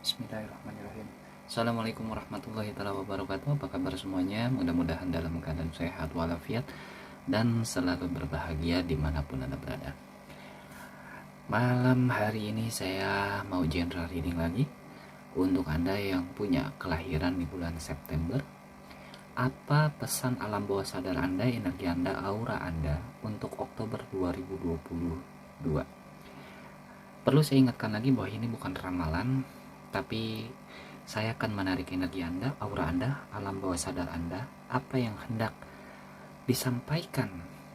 Bismillahirrahmanirrahim. Assalamualaikum warahmatullahi wabarakatuh. Apa kabar semuanya? Mudah-mudahan dalam keadaan sehat walafiat dan selalu berbahagia dimanapun Anda berada. Malam hari ini saya mau general reading lagi untuk Anda yang punya kelahiran di bulan September. Apa pesan alam bawah sadar Anda, energi Anda, aura Anda untuk Oktober 2022? Perlu saya ingatkan lagi bahwa ini bukan ramalan, tapi saya akan menarik energi Anda, aura Anda, alam bawah sadar Anda, apa yang hendak disampaikan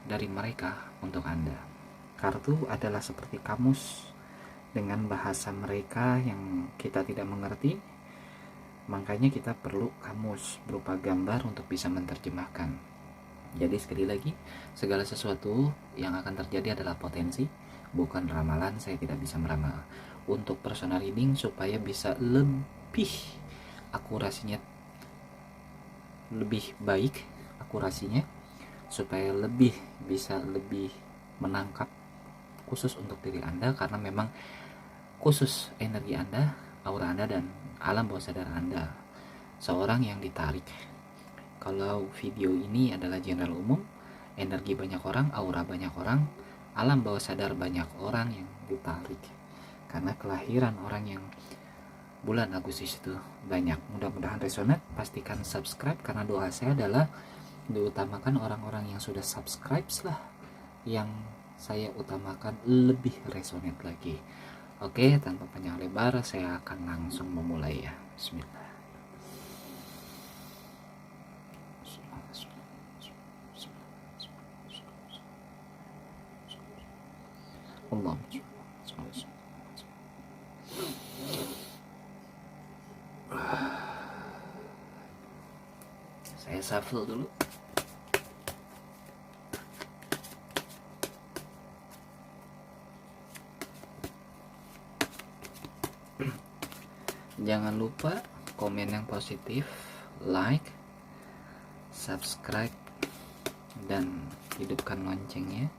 dari mereka untuk Anda. Kartu adalah seperti kamus dengan bahasa mereka yang kita tidak mengerti, makanya kita perlu kamus berupa gambar untuk bisa menerjemahkan. Jadi sekali lagi, segala sesuatu yang akan terjadi adalah potensi, bukan ramalan. Saya tidak bisa meramal. Untuk personal reading supaya bisa lebih akurasinya lebih baik, supaya bisa lebih menangkap khusus untuk diri Anda, karena memang khusus energi Anda, aura Anda, dan alam bawah sadar Anda seorang yang ditarik. Kalau video ini adalah general umum, energi banyak orang, aura banyak orang, alam bawah sadar banyak orang yang ditarik, karena kelahiran orang yang bulan Agustus itu banyak. Mudah-mudahan resonate. Pastikan subscribe, karena doa saya adalah diutamakan orang-orang yang sudah subscribe lah, yang saya utamakan lebih resonate lagi. Oke, tanpa panjang lebar saya akan langsung memulai ya. Bismillah. Allah. Saya shuffle dulu. Jangan lupa komen yang positif, like, subscribe, dan hidupkan loncengnya.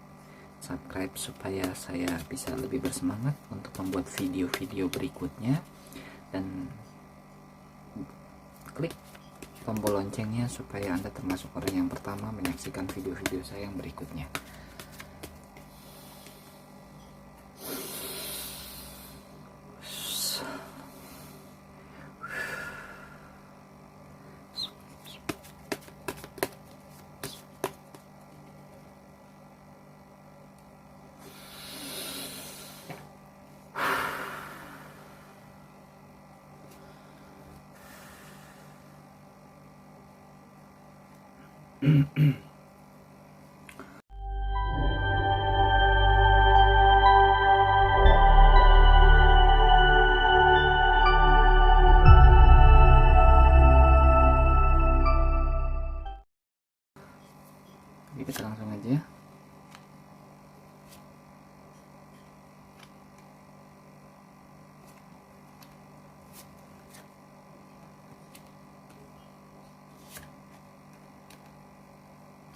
Subscribe supaya saya bisa lebih bersemangat untuk membuat video-video berikutnya, dan klik tombol loncengnya supaya Anda termasuk orang yang pertama menyaksikan video-video saya yang berikutnya. Kita langsung aja.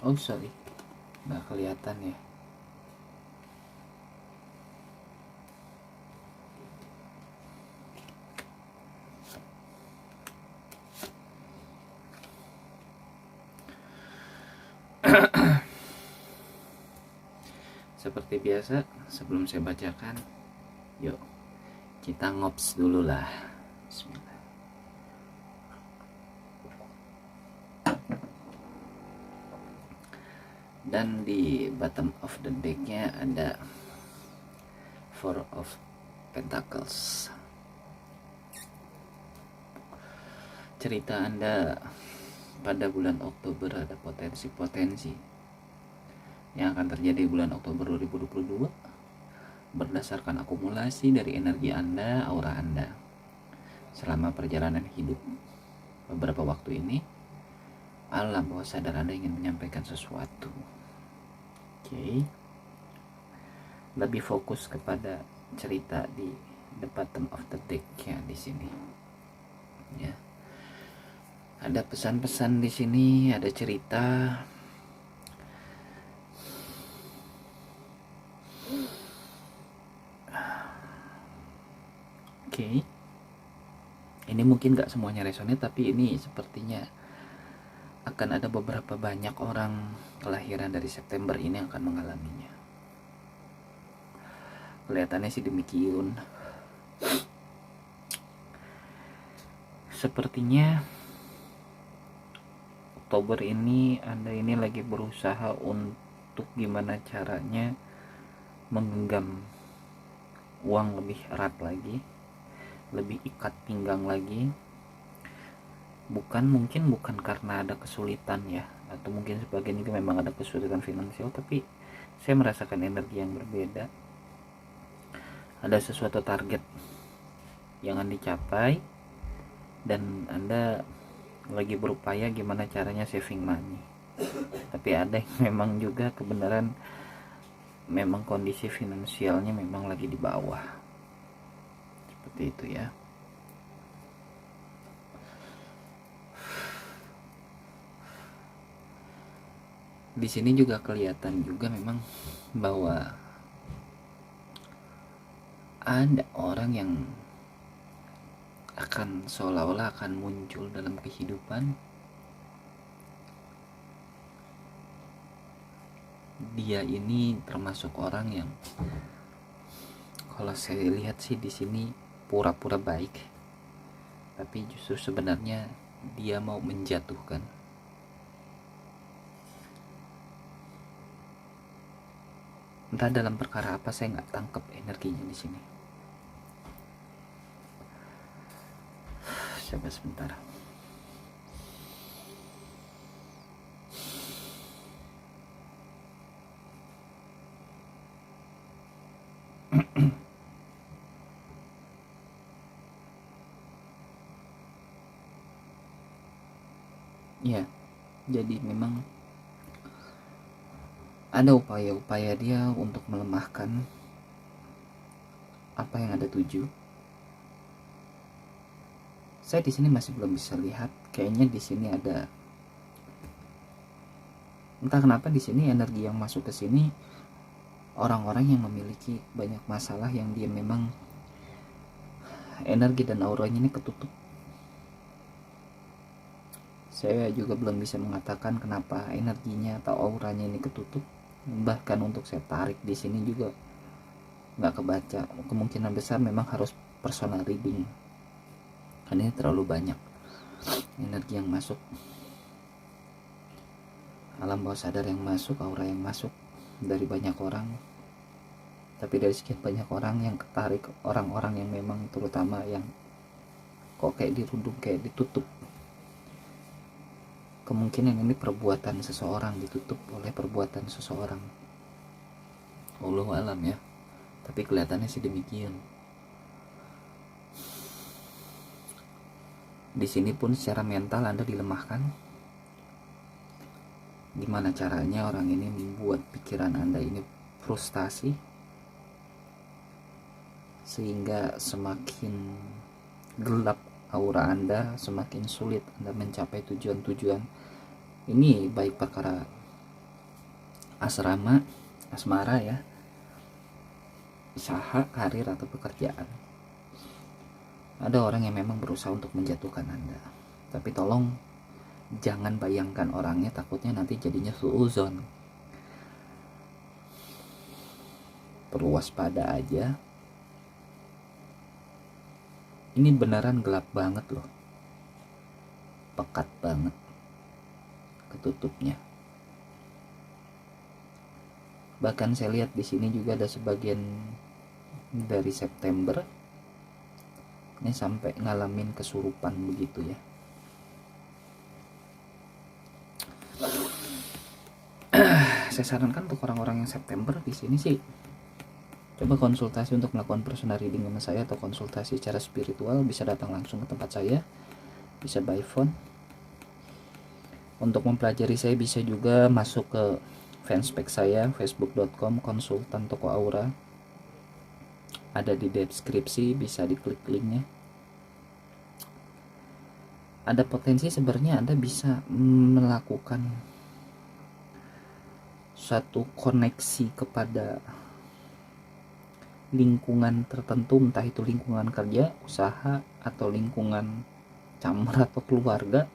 Oh sorry, nggak kelihatan ya. Seperti biasa, sebelum saya bacakan, yuk kita ngops dulu lah. Bismillah. Dan di bottom of the decknya ada Four of Pentacles. Cerita Anda pada bulan Oktober ada potensi-potensi yang akan terjadi bulan Oktober 2022 berdasarkan akumulasi dari energi Anda, aura Anda selama perjalanan hidup. Beberapa waktu ini alam bawah sadar Anda ingin menyampaikan sesuatu. Oke. Lebih fokus kepada cerita di the bottom of the deck ya di sini. Ya. Ada pesan-pesan di sini, ada cerita. Oke. Ini mungkin gak semuanya resonate, tapi ini sepertinya akan ada beberapa banyak orang kelahiran dari September ini yang akan mengalaminya. Kelihatannya sih demikian. Sepertinya Oktober ini Anda ini lagi berusaha untuk gimana caranya menggenggam uang lebih erat lagi, lebih ikat pinggang lagi. Mungkin bukan karena ada kesulitan ya, atau mungkin sebagian juga memang ada kesulitan finansial, tapi saya merasakan energi yang berbeda. Ada sesuatu target yang Anda dicapai dan Anda lagi berupaya gimana caranya saving money. Tapi ada yang memang juga kebenaran memang kondisi finansialnya memang lagi di bawah. Seperti itu ya. Di sini juga kelihatan juga memang bahwa ada orang yang akan seolah-olah akan muncul dalam kehidupan. Dia ini termasuk orang yang kalau saya lihat sih di sini pura-pura baik, tapi justru sebenarnya dia mau menjatuhkan. Entah dalam perkara apa, saya nggak tangkap energinya di sini. Coba sebentar. Ya, jadi memang ada upaya-upaya dia untuk melemahkan apa yang Anda tuju. Saya di sini masih belum bisa lihat. Kayaknya di sini ada, entah kenapa di sini energi yang masuk ke sini orang-orang yang memiliki banyak masalah yang dia memang energi dan auranya ini ketutup. Saya juga belum bisa mengatakan kenapa energinya atau auranya ini ketutup. Bahkan untuk saya tarik di sini juga nggak kebaca. Kemungkinan besar memang harus personal reading, karena ini terlalu banyak energi yang masuk, alam bawah sadar yang masuk, aura yang masuk dari banyak orang. Tapi dari sekian banyak orang yang ketarik, orang-orang yang memang terutama yang kok kayak dirundung, kayak ditutup. Kemungkinan ini perbuatan seseorang ditutup oleh perbuatan seseorang. Wallahu alam ya. Tapi kelihatannya sih demikian. Di sini pun secara mental Anda dilemahkan. Gimana caranya orang ini membuat pikiran Anda ini frustasi, sehingga semakin gelap aura Anda, semakin sulit Anda mencapai tujuan-tujuan. Ini baik perkara asrama, asmara ya, usaha, karir atau pekerjaan. Ada orang yang memang berusaha untuk menjatuhkan Anda. Tapi tolong jangan bayangkan orangnya, takutnya nanti jadinya suuzon. Perlu waspada aja. Ini beneran gelap banget loh. Pekat banget ketutupnya. Bahkan saya lihat di sini juga ada sebagian dari September ini sampai ngalamin kesurupan begitu ya. Saya sarankan untuk orang-orang yang September di sini sih coba konsultasi untuk melakukan personal reading sama saya, atau konsultasi secara spiritual bisa datang langsung ke tempat saya, bisa by phone. Untuk mempelajari saya bisa juga masuk ke fanspage saya, facebook.com konsultan toko aura, ada di deskripsi, bisa diklik linknya. Ada potensi sebenarnya Anda bisa melakukan suatu koneksi kepada lingkungan tertentu, entah itu lingkungan kerja, usaha, atau lingkungan camar atau keluarga.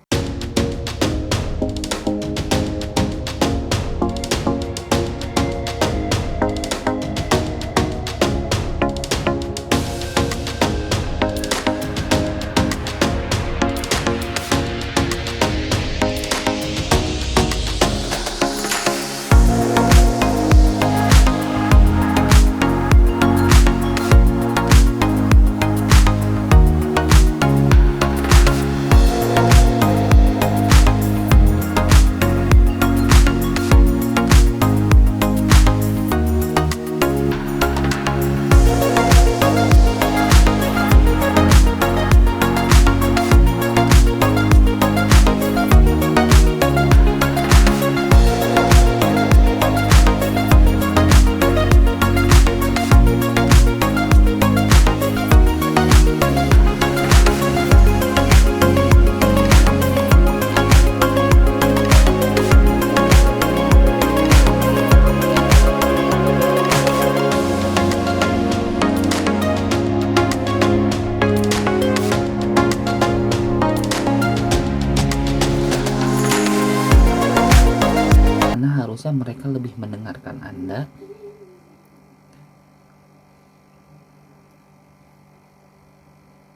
Harusnya mereka lebih mendengarkan Anda,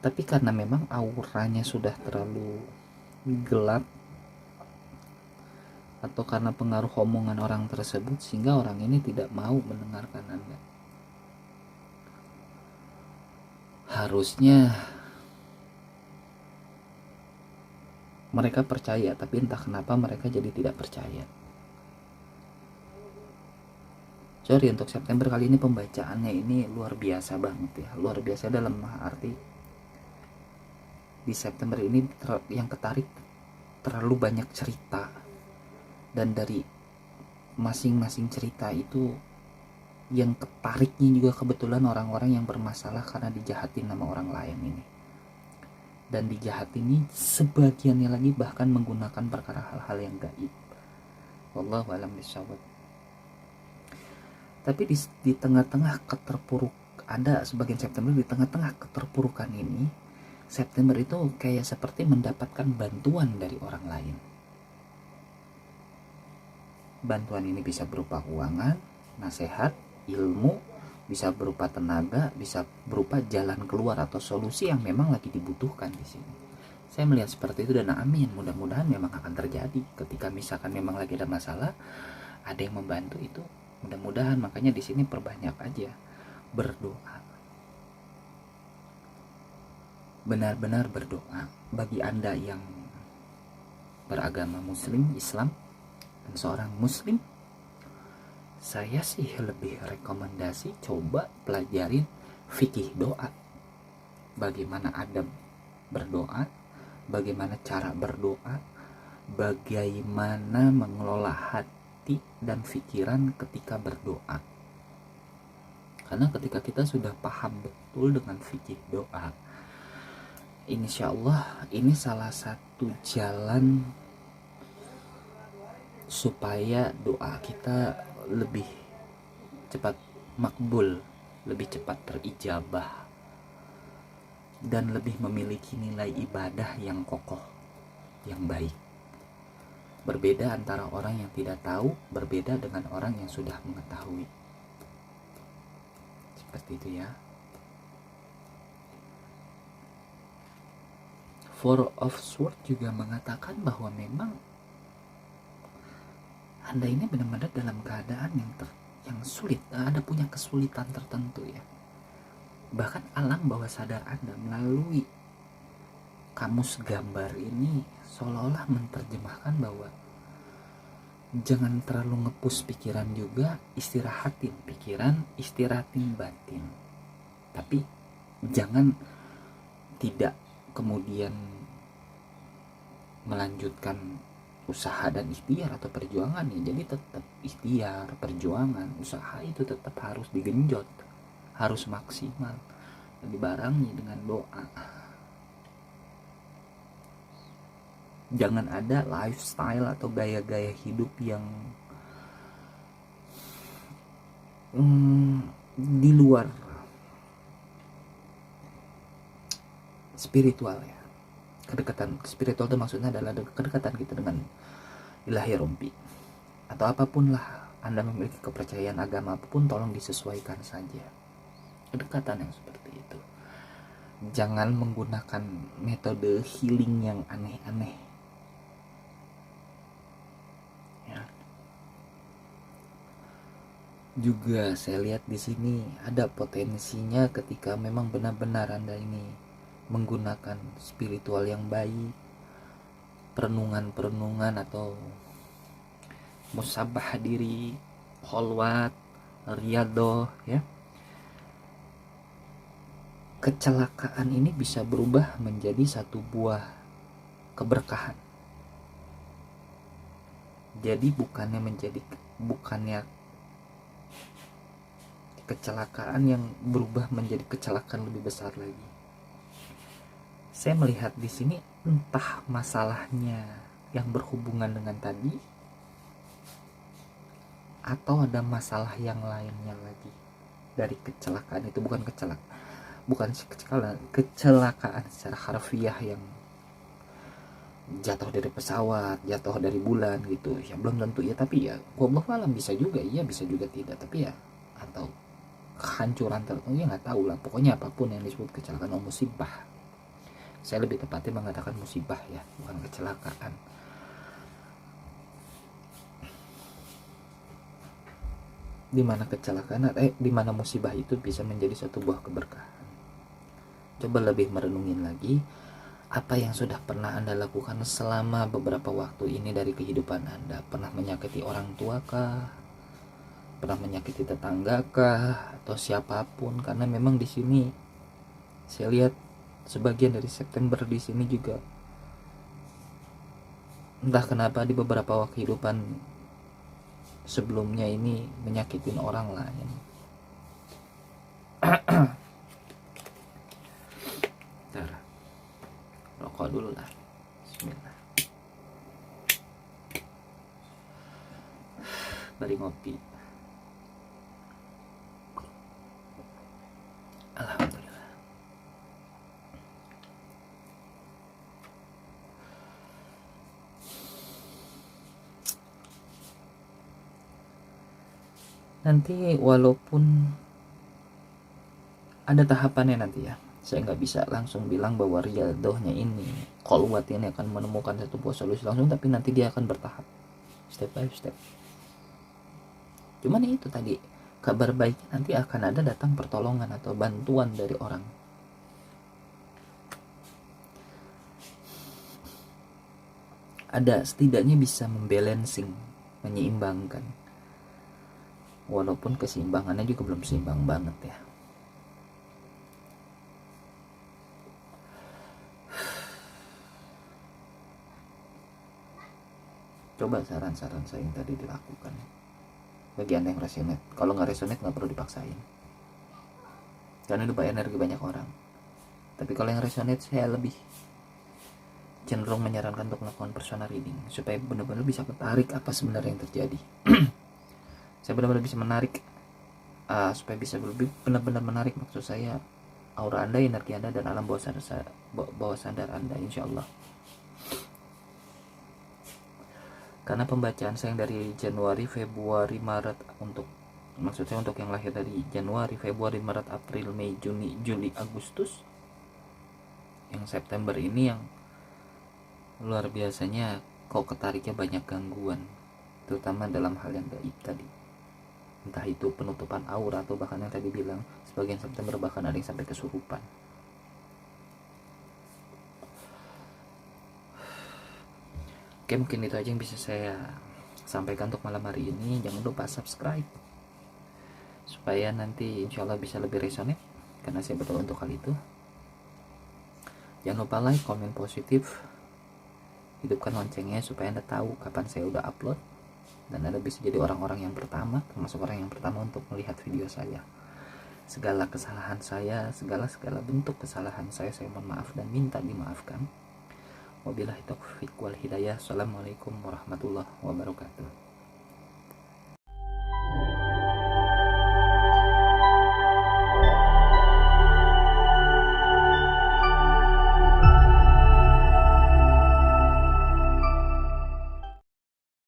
tapi karena memang auranya sudah terlalu gelap atau karena pengaruh omongan orang tersebut, sehingga orang ini tidak mau mendengarkan Anda. Harusnya mereka percaya, tapi entah kenapa mereka jadi tidak percaya. Sorry, untuk September kali ini pembacaannya ini luar biasa banget ya. Luar biasa dalam arti di September ini yang ketarik terlalu banyak cerita, dan dari masing-masing cerita itu yang ketariknya juga kebetulan orang-orang yang bermasalah karena dijahatin sama orang lain ini. Dan dijahat ini sebagiannya lagi bahkan menggunakan perkara hal-hal yang gaib. Wallahu a'lam bishawab. Tapi di tengah-tengah ada sebagian September, di tengah-tengah keterpurukan ini, September itu kayak seperti mendapatkan bantuan dari orang lain. Bantuan ini bisa berupa keuangan, nasihat, ilmu, bisa berupa tenaga, bisa berupa jalan keluar atau solusi yang memang lagi dibutuhkan di sini. Saya melihat seperti itu, dan amin, mudah-mudahan memang akan terjadi ketika misalkan memang lagi ada masalah, ada yang membantu itu. Mudah-mudahan, makanya di sini perbanyak aja berdoa. Benar-benar berdoa. Bagi Anda yang beragama Muslim, Islam, dan seorang Muslim, saya sih lebih rekomendasi coba pelajarin fikih doa. Bagaimana adab berdoa, bagaimana cara berdoa, bagaimana mengelola hati dan pikiran ketika berdoa. Karena ketika kita sudah paham betul dengan fikih doa, insya Allah ini salah satu jalan supaya doa kita lebih cepat makbul, lebih cepat terijabah, dan lebih memiliki nilai ibadah yang kokoh, yang baik. Berbeda antara orang yang tidak tahu, berbeda dengan orang yang sudah mengetahui. Seperti itu ya. Four of Swords juga mengatakan bahwa memang Anda ini benar-benar dalam keadaan yang sulit, Anda punya kesulitan tertentu ya. Bahkan alam bawah sadar Anda melalui kamus gambar ini seolah-olah menerjemahkan bahwa jangan terlalu ngepus pikiran juga, istirahatin pikiran, istirahatin batin. Tapi jangan tidak kemudian melanjutkan usaha dan ikhtiar atau perjuangan ya. Jadi tetap ikhtiar, perjuangan, usaha itu tetap harus digenjot, harus maksimal, dibarengi dengan doa. Jangan ada lifestyle atau gaya-gaya hidup yang di luar spiritual ya. Kedekatan spiritual itu maksudnya adalah kedekatan kita dengan ilahi rompi atau apapun lah Anda memiliki kepercayaan agama apapun, tolong disesuaikan saja kedekatan yang seperti itu. Jangan menggunakan metode healing yang aneh-aneh ya. Juga saya lihat di sini ada potensinya ketika memang benar-benar Anda ini menggunakan spiritual yang baik, perenungan atau musabah diri, kholwat, riyadoh ya. Kecelakaan ini bisa berubah menjadi satu buah keberkahan. Jadi bukannya kecelakaan yang berubah menjadi kecelakaan lebih besar lagi. Saya melihat di sini entah masalahnya yang berhubungan dengan tadi atau ada masalah yang lainnya lagi dari kecelakaan itu. Bukan kecelakaan secara harfiah yang jatuh dari pesawat, jatuh dari bulan gitu ya, belum tentu ya, tapi ya wallahu alam, bisa juga iya, bisa juga tidak, tapi ya atau kehancuran tertentu ya nggak tahu lah. Pokoknya apapun yang disebut kecelakaan atau musibah, saya lebih tepatnya mengatakan musibah ya, bukan kecelakaan. Dimana kecelakaan dimana musibah itu bisa menjadi satu buah keberkahan. Coba lebih merenungin lagi apa yang sudah pernah Anda lakukan selama beberapa waktu ini dari kehidupan Anda. Pernah menyakiti orang tua kah? Pernah menyakiti tetangga kah? Atau siapapun? Karena memang di sini saya lihat sebagian dari September di sini juga entah kenapa di beberapa kehidupan sebelumnya ini menyakitin orang lain. Bentar, rokok dulu lah. Bismillah. Bari ngopi. Alhamdulillah. Nanti walaupun ada tahapannya nanti ya, saya nggak bisa langsung bilang bahwa riyadohnya ini, kholwat ini akan menemukan satu buah solusi langsung, tapi nanti dia akan bertahap, step by step. Cuman itu tadi, kabar baiknya nanti akan ada datang pertolongan atau bantuan dari orang. Ada, setidaknya bisa membalancing, menyeimbangkan. Walaupun keseimbangannya juga belum seimbang banget ya. Coba saran-saran saya yang tadi dilakukan. Bagi Anda yang resonate. Kalau nggak resonate nggak perlu dipaksain. Karena itu energi banyak orang. Tapi kalau yang resonate, saya lebih cenderung menyarankan untuk melakukan personal reading supaya benar-benar bisa ketarik apa sebenarnya yang terjadi. Saya benar-benar bisa menarik supaya bisa lebih benar-benar menarik, maksud saya aura Anda, energi Anda, dan alam bawah sadar Anda, insya Allah. Karena pembacaan saya yang dari Januari, Februari, Maret, maksud saya untuk yang lahir dari Januari, Februari, Maret, April, Mei, Juni, Juli, Agustus, yang September ini yang luar biasanya kok ketariknya banyak gangguan, terutama dalam hal yang gaib tadi, entah itu penutupan aura atau bahkan yang tadi bilang sebagian September bahkan ada yang sampai kesurupan. Oke, mungkin itu aja yang bisa saya sampaikan untuk malam hari ini. Jangan lupa subscribe supaya nanti insya Allah bisa lebih resonate, karena saya betul untuk hal itu. Jangan lupa like, komen positif, hidupkan loncengnya supaya Anda tahu kapan saya udah upload, dan Anda bisa jadi orang-orang yang pertama, termasuk orang yang pertama untuk melihat video saya. Segala kesalahan saya, segala bentuk kesalahan saya mohon maaf dan minta dimaafkan. Wabillahi taufiq wal hidayah. Assalamualaikum warahmatullahi wabarakatuh.